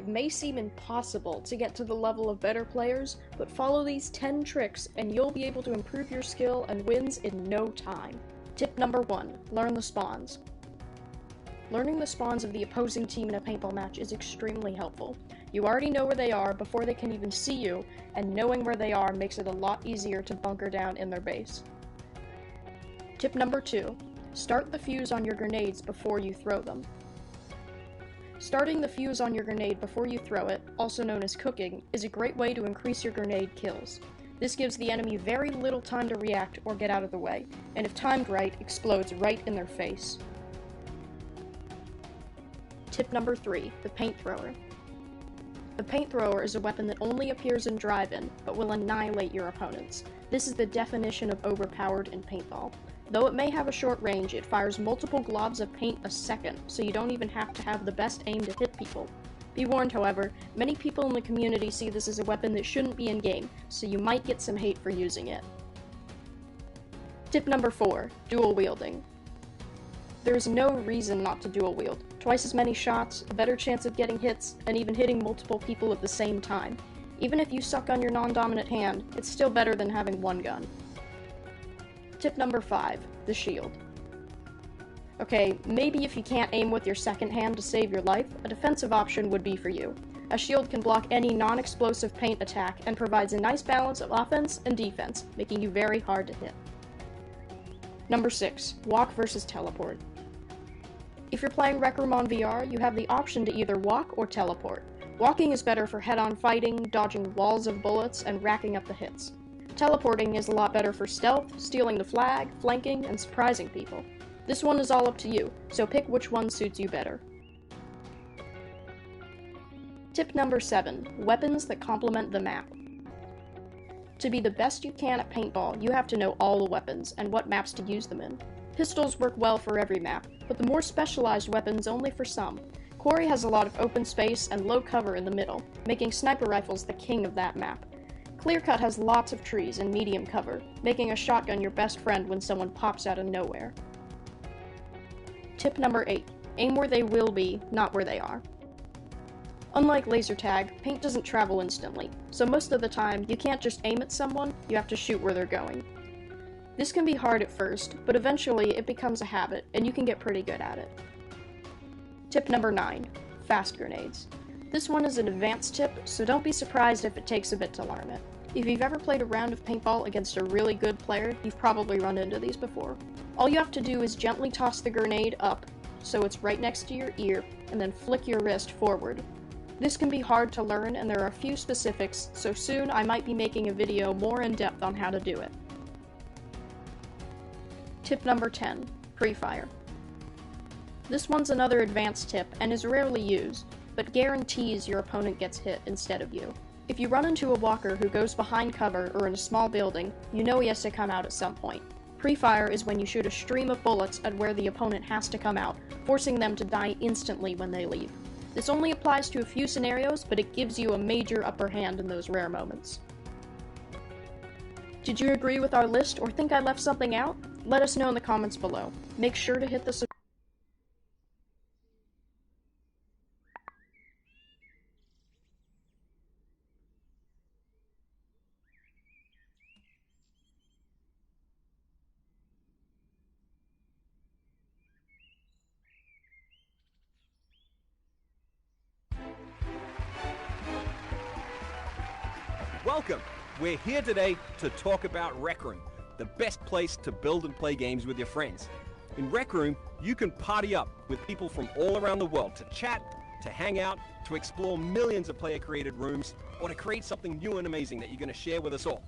It may seem impossible to get to the level of better players, but follow these 10 tricks and you'll be able to improve your skill and wins in no time. Tip number 1. Learn the spawns. Learning the spawns of the opposing team in a paintball match is extremely helpful. You already know where they are before they can even see you, and knowing where they are makes it a lot easier to bunker down in their base. Tip number 2. Start the fuse on your grenades before you throw them. Starting the fuse on your grenade before you throw it, also known as cooking, is a great way to increase your grenade kills. This gives the enemy very little time to react or get out of the way, and if timed right, explodes right in their face. Tip number 3. The paint thrower. The paint thrower is a weapon that only appears in drive-in, but will annihilate your opponents. This is the definition of overpowered in paintball. Though it may have a short range, it fires multiple globs of paint a second, so you don't even have to have the best aim to hit people. Be warned, however, many people in the community see this as a weapon that shouldn't be in-game, so you might get some hate for using it. Tip number 4. Dual wielding. There is no reason not to dual wield. Twice as many shots, a better chance of getting hits, and even hitting multiple people at the same time. Even if you suck on your non-dominant hand, it's still better than having one gun. Tip number 5. The shield. Okay, maybe if you can't aim with your second hand to save your life, a defensive option would be for you. A shield can block any non-explosive paint attack and provides a nice balance of offense and defense, making you very hard to hit. Number 6. Walk versus teleport. If you're playing Rec Room on VR, you have the option to either walk or teleport. Walking is better for head-on fighting, dodging walls of bullets, and racking up the hits. Teleporting is a lot better for stealth, stealing the flag, flanking, and surprising people. This one is all up to you, so pick which one suits you better. Tip number 7. Weapons that complement the map. To be the best you can at paintball, you have to know all the weapons and what maps to use them in. Pistols work well for every map, but the more specialized weapons only for some. Quarry has a lot of open space and low cover in the middle, making sniper rifles the king of that map. Clearcut has lots of trees and medium cover, making a shotgun your best friend when someone pops out of nowhere. Tip number 8. Aim where they will be, not where they are. Unlike laser tag, paint doesn't travel instantly, so most of the time, you can't just aim at someone, you have to shoot where they're going. This can be hard at first, but eventually it becomes a habit, and you can get pretty good at it. Tip number 9. Fast grenades. This one is an advanced tip, so don't be surprised if it takes a bit to learn it. If you've ever played a round of paintball against a really good player, you've probably run into these before. All you have to do is gently toss the grenade up, so it's right next to your ear, and then flick your wrist forward. This can be hard to learn, and there are a few specifics, so soon I might be making a video more in depth on how to do it. Tip number 10. Pre-fire. This one's another advanced tip, and is rarely used, but guarantees your opponent gets hit instead of you. If you run into a walker who goes behind cover or in a small building, you know he has to come out at some point. Pre-fire is when you shoot a stream of bullets at where the opponent has to come out, forcing them to die instantly when they leave. This only applies to a few scenarios, but it gives you a major upper hand in those rare moments. Did you agree with our list or think I left something out? Let us know in the comments below. Make sure to hit the subscribe. Welcome! We're here today to talk about Rec Room, the best place to build and play games with your friends. In Rec Room, you can party up with people from all around the world to chat, to hang out, to explore millions of player-created rooms, or to create something new and amazing that you're going to share with us all.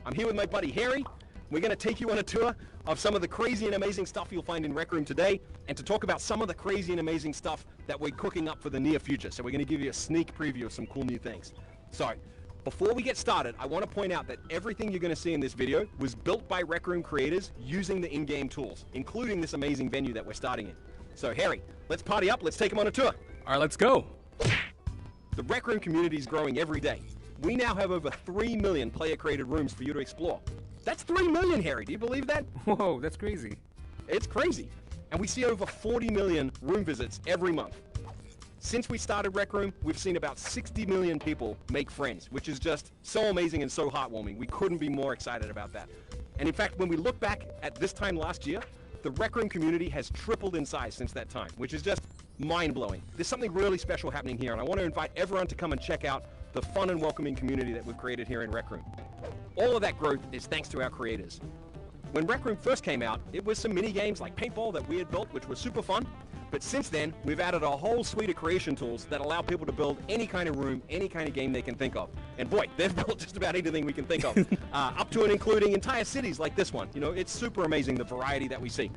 I'm here with my buddy Harry. We're going to take you on a tour of some of the crazy and amazing stuff you'll find in Rec Room today, and to talk about some of the crazy and amazing stuff that we're cooking up for the near future. So we're going to give you a sneak preview of some cool new things. So, before we get started, I want to point out that everything you're going to see in this video was built by Rec Room creators using the in-game tools, including this amazing venue that we're starting in. So Harry, let's party up, let's take them on a tour. All right, let's go. The Rec Room community is growing every day. We now have over 3 million player-created rooms for you to explore. That's 3 million, Harry, do you believe that? Whoa, that's crazy. It's crazy. And we see over 40 million room visits every month. Since we started Rec Room, we've seen about 60 million people make friends, which is just so amazing and so heartwarming. We couldn't be more excited about that. And in fact, when we look back at this time last year, the Rec Room community has tripled in size since that time, which is just mind-blowing. There's something really special happening here, and I want to invite everyone to come and check out the fun and welcoming community that we've created here in Rec Room. All of that growth is thanks to our creators. When Rec Room first came out, it was some mini games like Paintball that we had built, which was super fun. But since then, we've added a whole suite of creation tools that allow people to build any kind of room, any kind of game they can think of. And boy, they've built just about anything we can think of, up to and including entire cities like this one. You know, it's super amazing the variety that we see.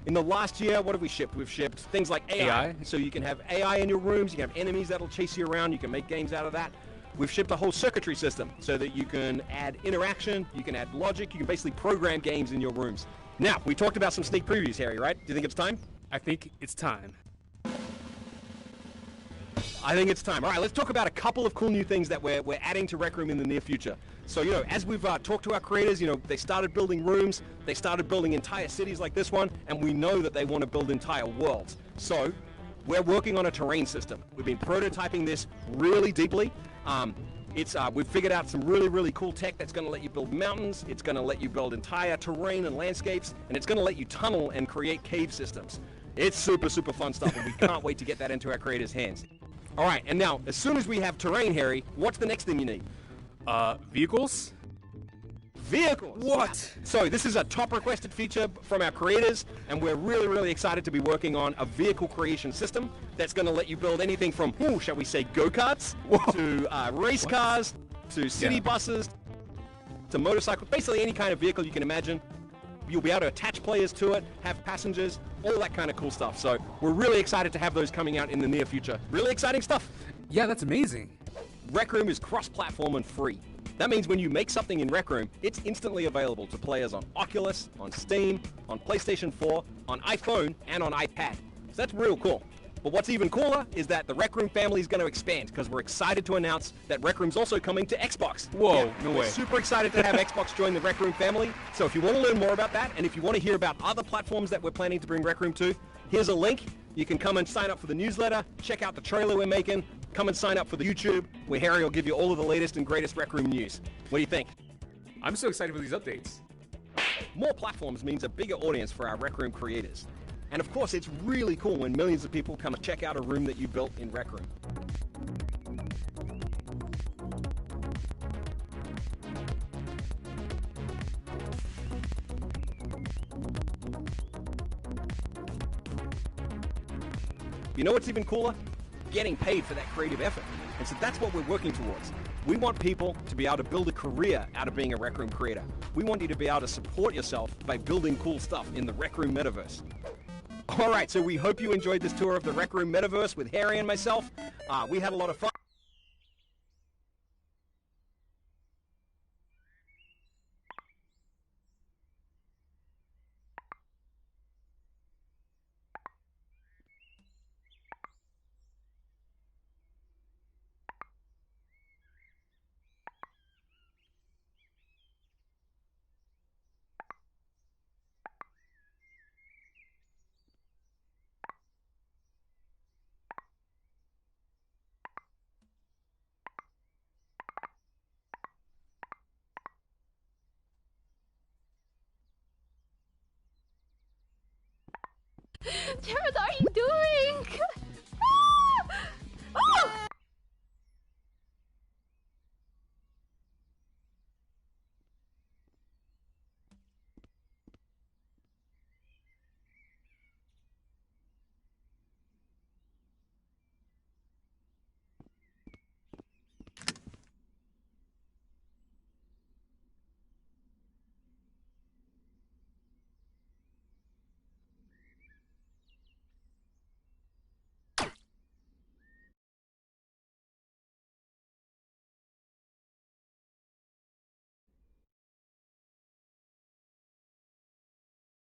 In the last year, what have we shipped? We've shipped things like AI. So you can have AI in your rooms, you can have enemies that'll chase you around, you can make games out of that. We've shipped a whole circuitry system so that you can add interaction, you can add logic, you can basically program games in your rooms. Now, we talked about some sneak previews, Harry, right? Do you think it's time? I think it's time. I think it's time. All right, let's talk about a couple of cool new things that we're adding to Rec Room in the near future. So, you know, as we've talked to our creators, you know, they started building rooms, they started building entire cities like this one, and we know that they want to build entire worlds. So, we're working on a terrain system. We've been prototyping this really deeply. We've figured out some really cool tech that's going to let you build mountains, it's going to let you build entire terrain and landscapes, and it's going to let you tunnel and create cave systems. It's super fun stuff, and we can't wait to get that into our creators' hands. All right, and now, as soon as we have terrain, Harry, what's the next thing you need? Vehicles? Vehicles! What? So this is a top requested feature from our creators, and we're really excited to be working on a vehicle creation system that's going to let you build anything from, shall we say, go-karts, to race cars, to city buses, to motorcycles, basically any kind of vehicle you can imagine. You'll be able to attach players to it, have passengers, all that kind of cool stuff. So we're really excited to have those coming out in the near future. Really exciting stuff. Yeah, that's amazing. Rec Room is cross-platform and free. That means when you make something in Rec Room, it's instantly available to players on Oculus, on Steam, on PlayStation 4, on iPhone, and on iPad. So that's real cool. But what's even cooler is that the Rec Room family is going to expand, because we're excited to announce that Rec Room's also coming to Xbox. Whoa, no way. We're super excited to have Xbox join the Rec Room family. So if you want to learn more about that, and if you want to hear about other platforms that we're planning to bring Rec Room to, here's a link. You can come and sign up for the newsletter, check out the trailer we're making, come and sign up for the YouTube, where Harry will give you all of the latest and greatest Rec Room news. What do you think? I'm so excited for these updates. More platforms means a bigger audience for our Rec Room creators. And of course, it's really cool when millions of people come and check out a room that you built in Rec Room. You know what's even cooler? Getting paid for that creative effort. And so that's what we're working towards. We want people to be able to build a career out of being a Rec Room creator. We want you to be able to support yourself by building cool stuff in the Rec Room metaverse. All right, so we hope you enjoyed this tour of the Rec Room metaverse with Harry and myself. We had a lot of fun. Jared, what are you doing?